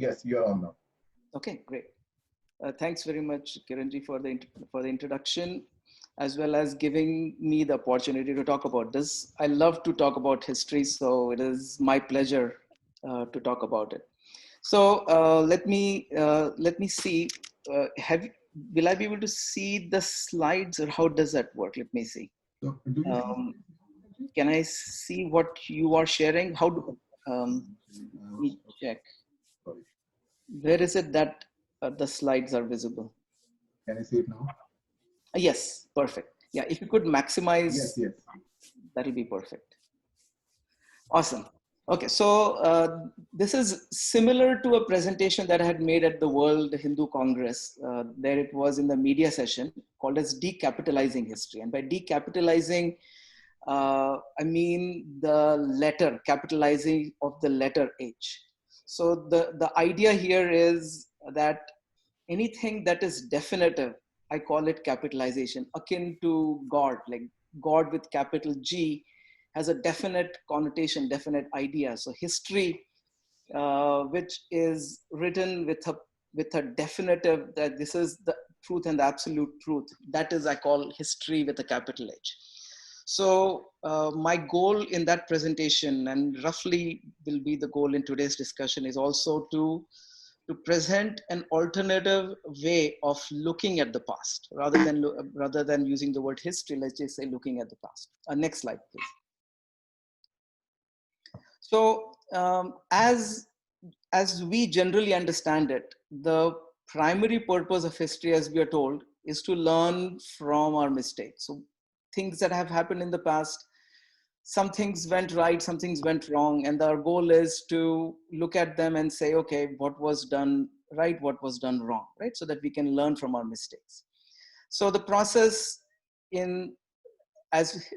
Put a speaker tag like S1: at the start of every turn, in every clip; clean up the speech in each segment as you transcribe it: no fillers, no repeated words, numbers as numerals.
S1: Yes, you're on now.
S2: Okay, great. Thanks very much, Kiranji, for the introduction, as well as giving me the opportunity to talk about this. I love to talk about history, so it is my pleasure to talk about it. So let me see. Have will I be able to see the slides, or how does that work? Let me see.
S1: So, do you see?
S2: Um, can I see what you are sharing? How do let me check?
S1: Sorry.
S2: Where is it that the slides are visible?
S1: Can I see it now?
S2: Yes, perfect. Yeah, if you could maximize,
S1: Yes, yes.
S2: that'll be perfect. Awesome. Okay, so this is similar to a presentation that I had made at the World Hindu Congress. There it was in the media session called as Decapitalizing History. And by decapitalizing, I mean the letter, capitalizing of the letter H. So the idea here is that anything that is definitive, I call it capitalization, akin to God, like God with capital G has a definite connotation, definite idea. So history, which is written with a definitive that this is the truth and the absolute truth. That is, I call history with a capital H. So my goal in that presentation, and roughly will be the goal in today's discussion, is also to present an alternative way of looking at the past rather than using the word history. Let's just say looking at the past. Next slide, please. So as we generally understand it, the primary purpose of history, as we are told, is to learn from our mistakes. So things that have happened in the past, some things went right, some things went wrong, and our goal is to look at them and say, okay, what was done right, what was done wrong, right? So that we can learn from our mistakes. So the process in as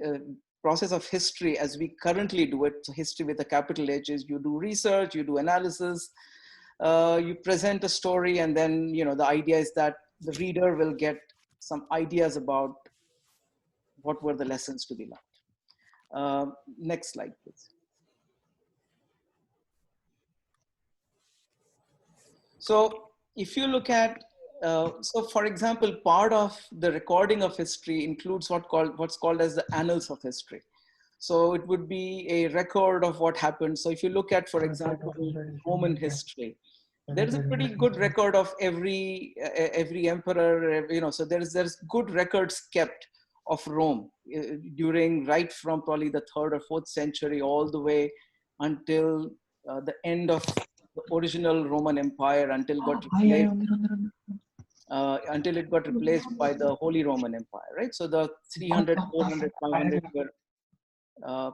S2: process of history as we currently do it, so history with a capital H, is you do research, you do analysis, you present a story, and then the idea is that the reader will get some ideas about what were the lessons to be learned. Next slide, please. So if you look at, so for example, part of the recording of history includes what's called as the annals of history. So it would be a record of what happened. So if you look at, for example, Roman history, there is a pretty good record of every emperor. So there's good records kept of Rome during right from probably the 3rd or 4th century all the way until the end of the original Roman Empire, until it got replaced by the Holy Roman Empire, right? So the 300, 400, 500 year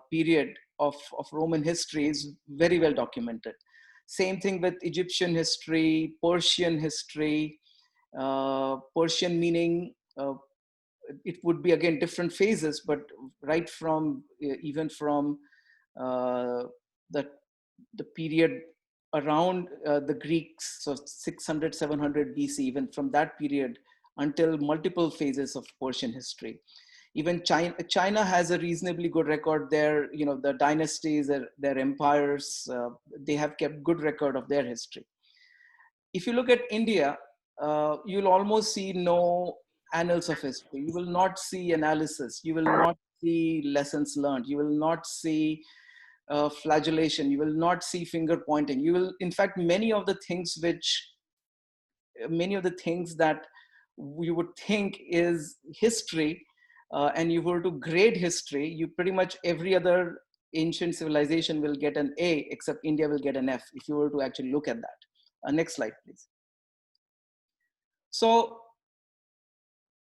S2: period of Roman history is very well documented. Same thing with Egyptian history, Persian history. Persian meaning it would be again different phases, but right from even from the period around the Greeks, so 600, 700 BC, even from that period until multiple phases of Persian history. Even China has a reasonably good record there. The dynasties, their empires, they have kept good record of their history. If you look at India, you'll almost see no annals of history. You will not see analysis. You will not see lessons learned. You will not see flagellation. You will not see finger pointing. You will, in fact, many of the things that you would think is history, and you were to grade history, you pretty much every other ancient civilization will get an A, except India will get an F if you were to actually look at that. Next slide, please. So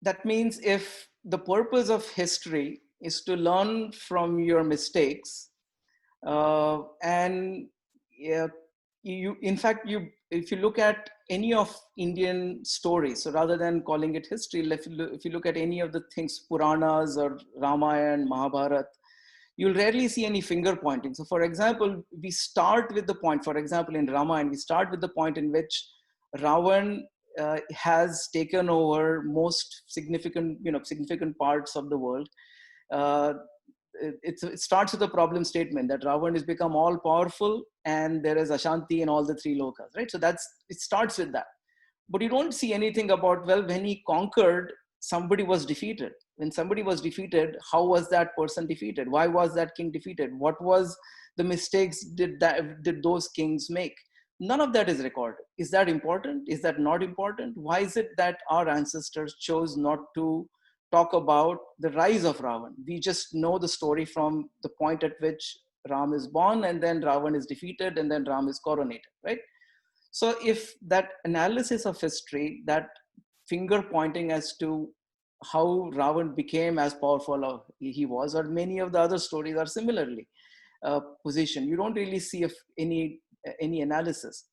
S2: that means if the purpose of history is to learn from your mistakes, and if you look at any of Indian stories, so rather than calling it history, if you look at any of the things, Puranas or Ramayana, Mahabharata, you'll rarely see any finger pointing. So for example, we start with the point, for example, in Ramayana, we start with the point in which Ravan has taken over most significant parts of the world. it starts with a problem statement that Ravan has become all powerful and there is Ashanti in all the three lokas, right? So it starts with that. But you don't see anything about, well, when he conquered, somebody was defeated. When somebody was defeated, how was that person defeated? Why was that king defeated? What was the mistakes did those kings make? None of that is recorded. Is that important? Is that not important? Why is it that our ancestors chose not to talk about the rise of Ravan? We just know the story from the point at which Ram is born, and then Ravan is defeated, and then Ram is coronated, right? So if that analysis of history, that finger pointing as to how Ravan became as powerful as he was, or many of the other stories are similarly positioned, you don't really see any analysis.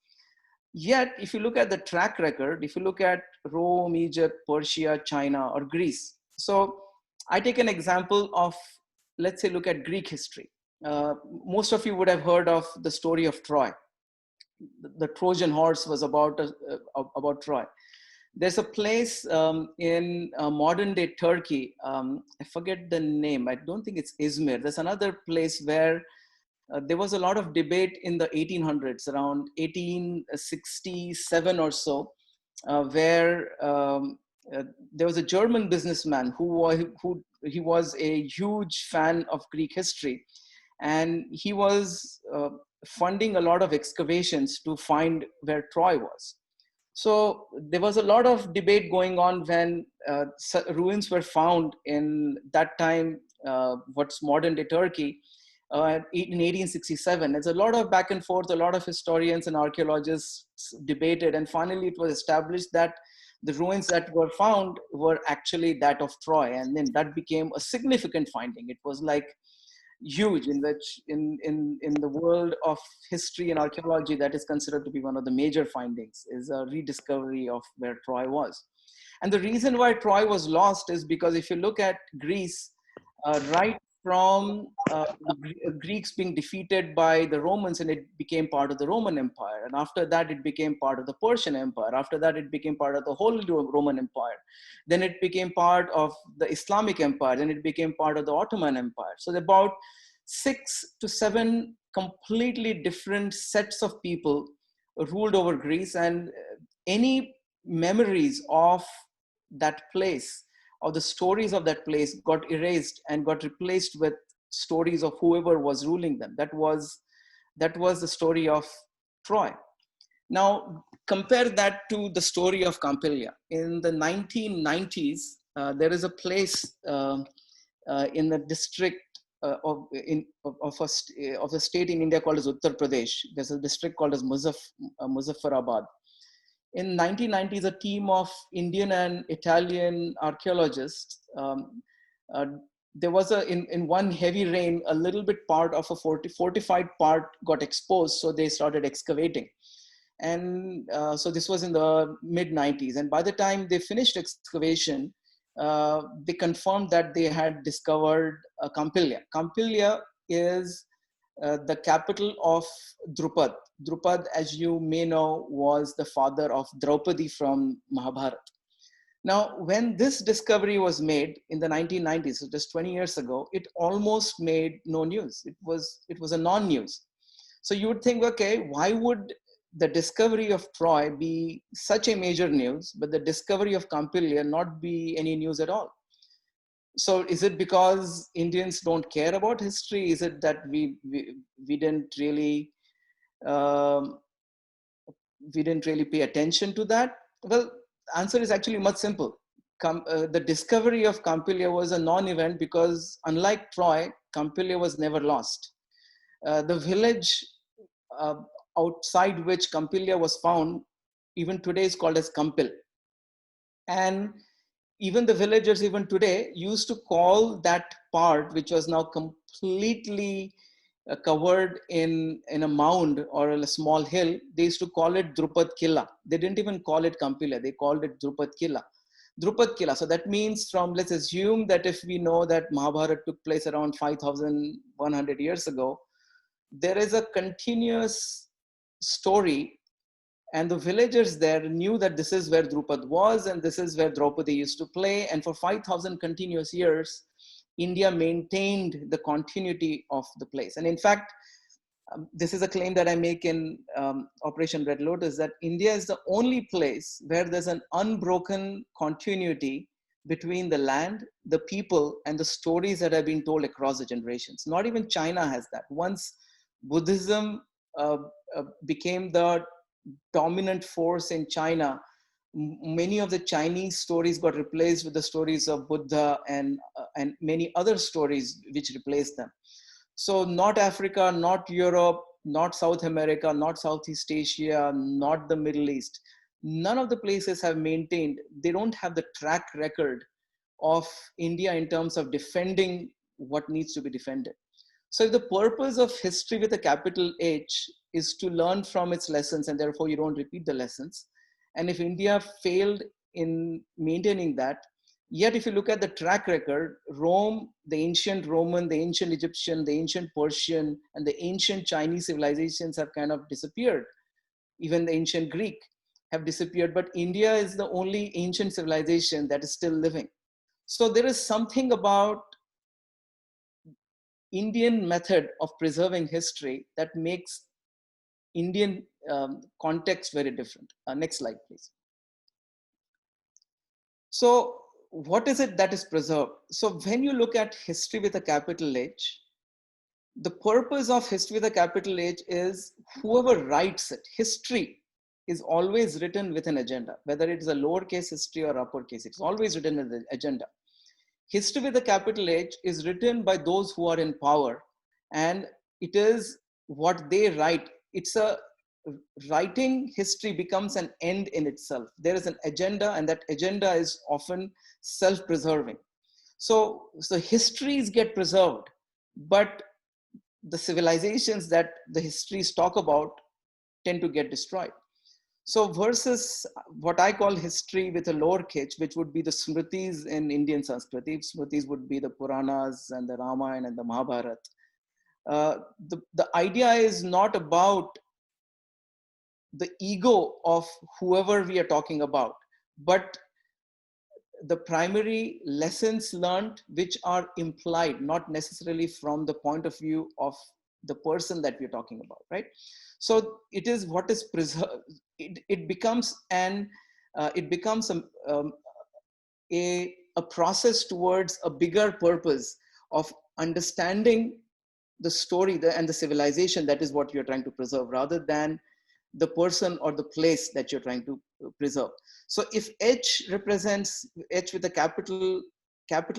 S2: Yet, if you look at the track record, if you look at Rome, Egypt, Persia, China, or Greece. So I take an example of, let's say, look at Greek history. Most of you would have heard of the story of Troy. The Trojan horse was about Troy. There's a place in modern day Turkey. I forget the name. I don't think it's Izmir. There's another place where there was a lot of debate in the 1800s, around 1867 or so, where there was a German businessman who was a huge fan of Greek history, and he was funding a lot of excavations to find where Troy was. So there was a lot of debate going on when ruins were found in that time, what's modern day Turkey, in 1867. There's a lot of back and forth, a lot of historians and archaeologists debated, and finally it was established that the ruins that were found were actually that of Troy, and then that became a significant finding. It was like huge, in which in the world of history and archaeology, that is considered to be one of the major findings, is a rediscovery of where Troy was. And the reason why Troy was lost is because if you look at Greece, right from the Greeks being defeated by the Romans, and it became part of the Roman Empire. And after that, it became part of the Persian Empire. After that, it became part of the whole Roman Empire. Then it became part of the Islamic Empire. Then it became part of the Ottoman Empire. So about 6 to 7 completely different sets of people ruled over Greece, and any memories of that place, or the stories of that place, got erased and got replaced with stories of whoever was ruling them. That was the story of Troy. Now compare that to the story of Campania. In the 1990s, there is a place in the district of a state in India called as Uttar Pradesh. There's a district called as Muzaffarabad. In 1990s, a team of Indian and Italian archaeologists, there was in one heavy rain, a little bit part of a fortified part got exposed, so they started excavating. And so this was in the mid 90s. And by the time they finished excavation, they confirmed that they had discovered Campania. Campania is the capital of Drupad. Drupad, as you may know, was the father of Draupadi from Mahabharata. Now, when this discovery was made in the 1990s, so just 20 years ago, it almost made no news. It was a non-news. So you would think, okay, why would the discovery of Troy be such a major news, but the discovery of Campania not be any news at all? So is it because Indians don't care about history? Is it that we didn't really pay attention to that? Well, the answer is actually much simple. The discovery of Campania was a non-event because, unlike Troy, Campania was never lost. The village outside which Campania was found, even today, is called as Kampil. And even the villagers, even today, used to call that part, which was now completely covered in a mound or a small hill, they used to call it Drupad Killa. They didn't even call it Campania, they called it Drupad Killa. Drupad Killa. So that means, let's assume that if we know that Mahabharata took place around 5,100 years ago, there is a continuous story, and the villagers there knew that this is where Drupad was and this is where Draupadi used to play. And for 5,000 continuous years, India maintained the continuity of the place. And in fact, this is a claim that I make in Operation Red Lotus, that India is the only place where there's an unbroken continuity between the land, the people, and the stories that have been told across the generations. Not even China has that. Once Buddhism uh, became the dominant force in China, many of the Chinese stories got replaced with the stories of Buddha and many other stories which replaced them. So not Africa, not Europe, not South America, not Southeast Asia, not the Middle East. None of the places have maintained, they don't have the track record of India in terms of defending what needs to be defended. So if the purpose of history with a capital H is to learn from its lessons and therefore you don't repeat the lessons, and if India failed in maintaining that, yet if you look at the track record, Rome, the ancient Roman, the ancient Egyptian, the ancient Persian, and the ancient Chinese civilizations have kind of disappeared. Even the ancient Greek have disappeared, but India is the only ancient civilization that is still living. So there is something about Indian method of preserving history that makes Indian context very different. Next slide, please. So what is it that is preserved? So when you look at history with a capital H, the purpose of history with a capital H is whoever writes it, history is always written with an agenda, whether it is a lowercase history or uppercase, it's always written with an agenda. History with a capital H is written by those who are in power, and it is what they write. It's a writing history becomes an end in itself. There is an agenda, and that agenda is often self-preserving. So histories get preserved, but the civilizations that the histories talk about tend to get destroyed. So versus what I call history with a lowercase, which would be the Smritis in Indian Sanskriti. Smritis would be the Puranas and the Ramayana and the Mahabharata. The idea is not about the ego of whoever we are talking about, but the primary lessons learned which are implied, not necessarily from the point of view of the person that we're talking about, right? So it is what is preserved. It becomes a process towards a bigger purpose of understanding the story and the civilization that is what you're trying to preserve, rather than the person or the place that you're trying to preserve. So if H with a capital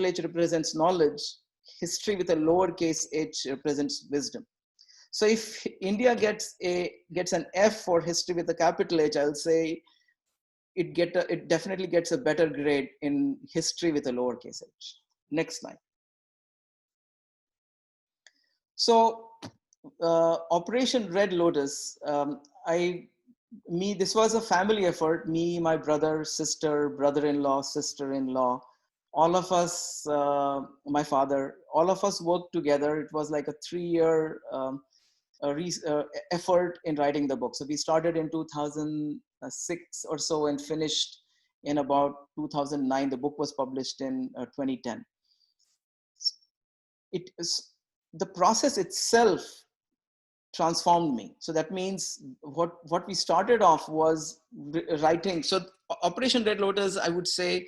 S2: H represents knowledge, history with a lowercase h represents wisdom. So if India gets an F for history with a capital H, I'll say it definitely gets a better grade in history with a lowercase h. Next slide. So Operation Red Lotus, this was a family effort. Me, my brother, sister, brother-in-law, sister-in-law, all of us, my father, all of us worked together. It was like a 3-year effort in writing the book. So we started in 2006 or so and finished in about 2009. The book was published in 2010. The process itself transformed me. So that means what we started off was writing. So Operation Red Lotus, I would say,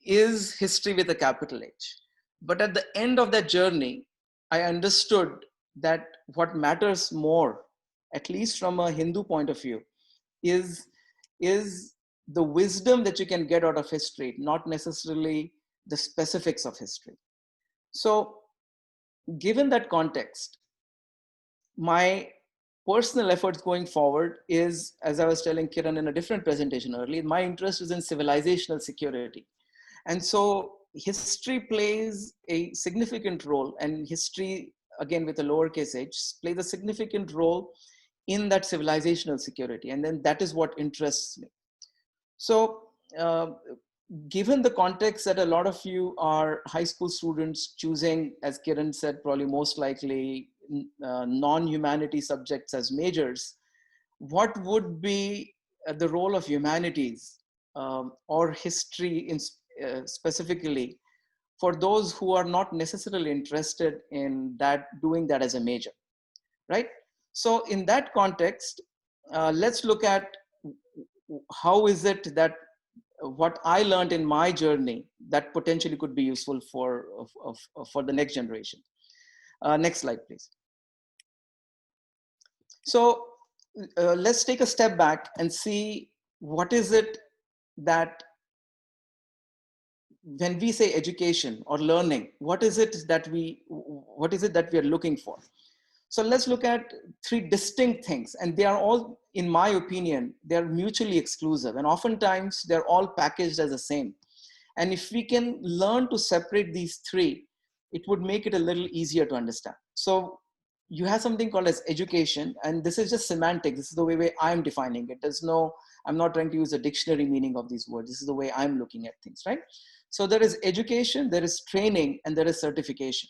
S2: is history with a capital H. But at the end of that journey, I understood that what matters more, at least from a Hindu point of view, is the wisdom that you can get out of history, not necessarily the specifics of history. So given that context, my personal efforts going forward is, as I was telling Kiran in a different presentation earlier, my interest is in civilizational security. And so history plays a significant role, and history, again with a lowercase h, plays a significant role in that civilizational security. And then that is what interests me. So given the context that a lot of you are high school students choosing, as Kiran said, probably most likely non-humanity subjects as majors, what would be the role of humanities or history specifically for those who are not necessarily interested in that, doing that as a major, right? So in that context, let's look at how is it that what I learned in my journey that potentially could be useful for the next generation. Next slide, please. So let's take a step back and see what is it that, when we say education or learning, what is it that we are looking for? So let's look at three distinct things, and they are all, in my opinion, they're mutually exclusive, and oftentimes they're all packaged as the same. And if we can learn to separate these three, it would make it a little easier to understand. So you have something called as education, and this is just semantics. This is the way I'm defining it. I'm not trying to use a dictionary meaning of these words. This is the way I'm looking at things, right? So there is education, there is training, and there is certification.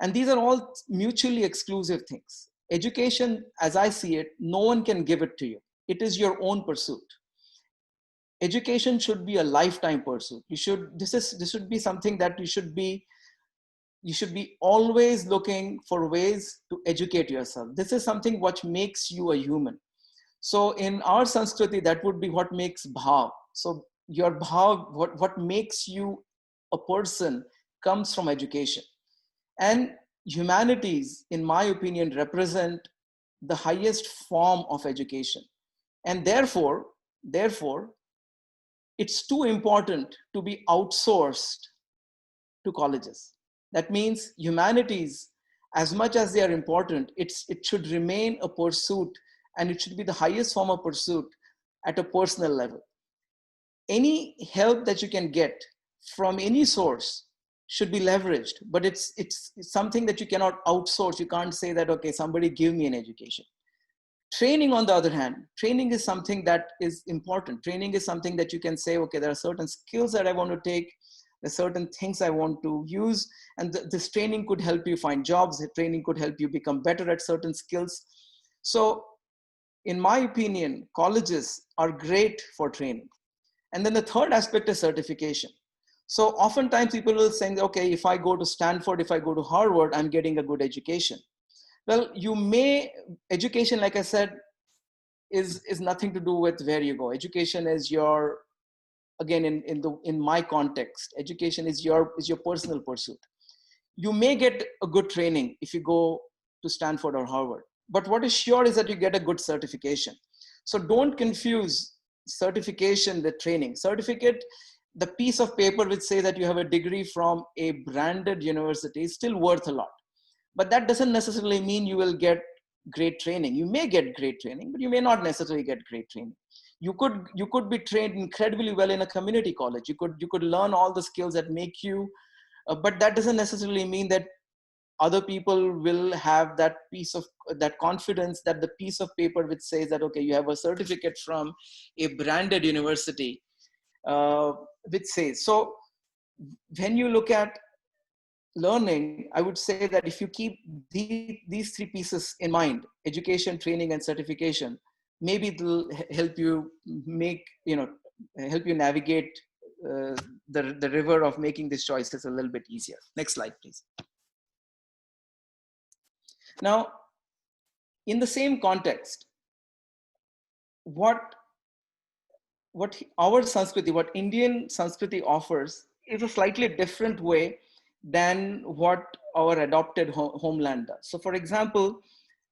S2: And these are all mutually exclusive things. Education, as I see it, no one can give it to you. It is your own pursuit. Education should be a lifetime pursuit. This should be something that you should be always looking for ways to educate yourself. This is something what makes you a human. So in our Sanskriti, that would be what makes bhav. So your bhav, what makes you a person, comes from education. And humanities, in my opinion, represent the highest form of education. And therefore, it's too important to be outsourced to colleges. That means humanities, as much as they are important, it should remain a pursuit, and it should be the highest form of pursuit at a personal level. Any help that you can get from any source should be leveraged, but it's something that you cannot outsource. You can't say that, okay, somebody give me an education. Training, on the other hand, training is something that is important. Training is something that you can say, okay, there are certain skills that I want to take, there are certain things I want to use, and this training could help you find jobs. The training could help you become better at certain skills. So in my opinion, colleges are great for training. And then the third aspect is certification. So oftentimes people will say, okay, if I go to Stanford, if I go to Harvard, I'm getting a good education. Well, education, like I said, is nothing to do with where you go. Education is your, again, in my context, education is your personal pursuit. You may get a good training if you go to Stanford or Harvard, but what is sure is that you get a good certification. So don't confuse certification with training. Certificate, the piece of paper which says that you have a degree from a branded university, is still worth a lot. But that doesn't necessarily mean you will get great training. You may get great training, but you may not necessarily get great training. You could be trained incredibly well in a community college. You could learn all the skills that make you, but that doesn't necessarily mean that other people will have that confidence, that the piece of paper which says that, okay, you have a certificate from a branded university, which says. So when you look at learning, I would say that if you keep these three pieces in mind, education, training, and certification, maybe it will help you help you navigate the river of making these choices a little bit easier. Next slide, please. Now, in the same context, what our Sanskriti, what Indian Sanskriti offers, is a slightly different way than what our adopted homeland does. So for example,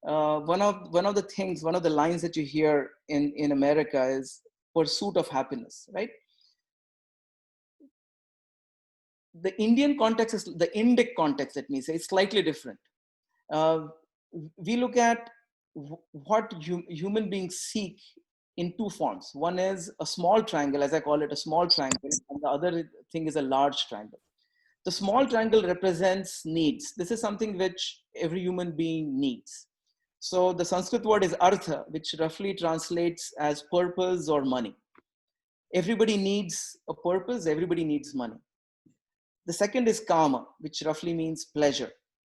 S2: one of the lines that you hear in America is pursuit of happiness, right? The Indian context is the Indic context, let me say, it's slightly different. We look at what human beings seek in two forms. One is a small triangle, as I call it, a small triangle, and the other thing is a large triangle. The small triangle represents needs. This is something which every human being needs. So the Sanskrit word is artha, which roughly translates as purpose or money. Everybody needs a purpose, everybody needs money. The second is kama, which roughly means pleasure.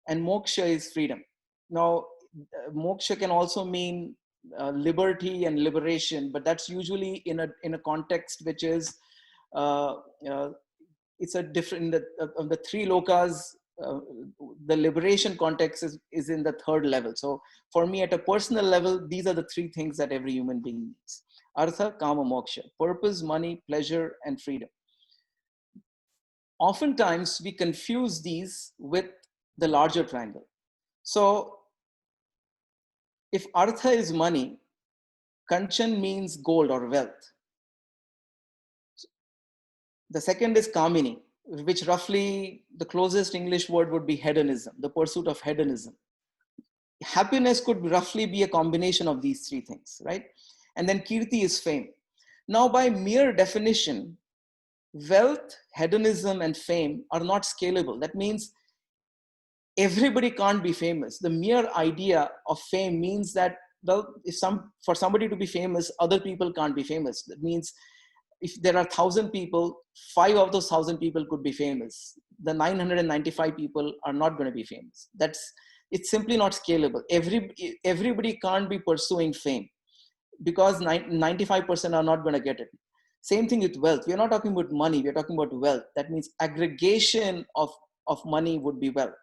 S2: And moksha is freedom. Now, moksha can also mean liberty and liberation, but that's usually in a context which is it's a different, of the three lokas, the liberation context is in the third level. So for me, at a personal level, these are the three things that every human being needs: artha, kama, moksha, purpose, money, pleasure, and freedom. Oftentimes we confuse these with the larger triangle. So if artha is money, kanchan means gold or wealth. The second is kamini, which roughly the closest English word would be hedonism, the pursuit of hedonism. Happiness could roughly be a combination of these three things, right? And then kirti is fame. Now, by mere definition, wealth, hedonism, and fame are not scalable. That means everybody can't be famous. The mere idea of fame means that, well, for somebody to be famous, other people can't be famous. That means if there are 1,000 people, 5 of those 1,000 people could be famous. The 995 people are not going to be famous. It's simply not scalable. Everybody can't be pursuing fame because 95% are not going to get it. Same thing with wealth. We're not talking about money. We're talking about wealth. That means aggregation of money would be wealth.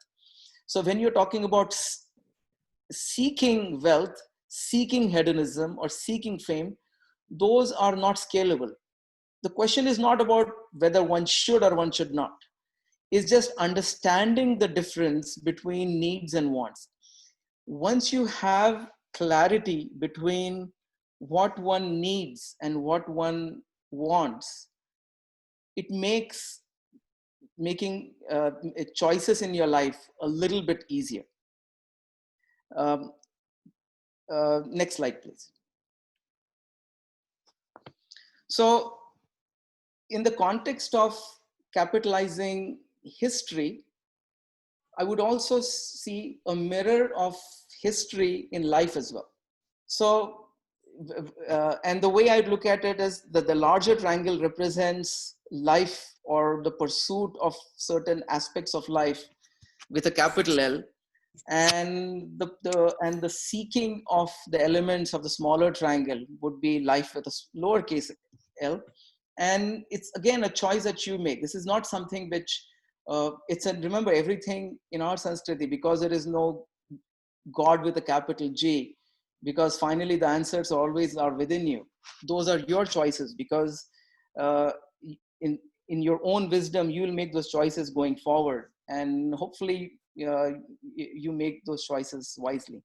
S2: So when you're talking about seeking wealth, seeking hedonism, or seeking fame, those are not scalable. The question is not about whether one should or one should not. It's just understanding the difference between needs and wants. Once you have clarity between what one needs and what one wants, it makes making choices in your life a little bit easier. Next slide, please. So in the context of capitalizing history, I would also see a mirror of history in life as well. So, and the way I'd look at it is that the larger triangle represents life or the pursuit of certain aspects of life with a capital L, and the seeking of the elements of the smaller triangle would be life with a lowercase l. And it's again a choice that you make. This is not something which remember, everything in our Sanskriti, because there is no God with a capital G, because finally the answers always are within you. Those are your choices, because in your own wisdom, you will make those choices going forward, and hopefully you make those choices wisely.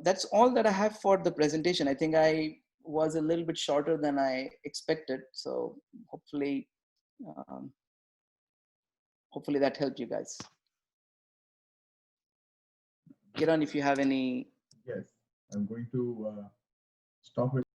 S2: That's all that I have for the presentation. I think I was a little bit shorter than I expected, so hopefully that helped you guys. Kiran, if you have any.
S1: Yes, I'm going to stop it.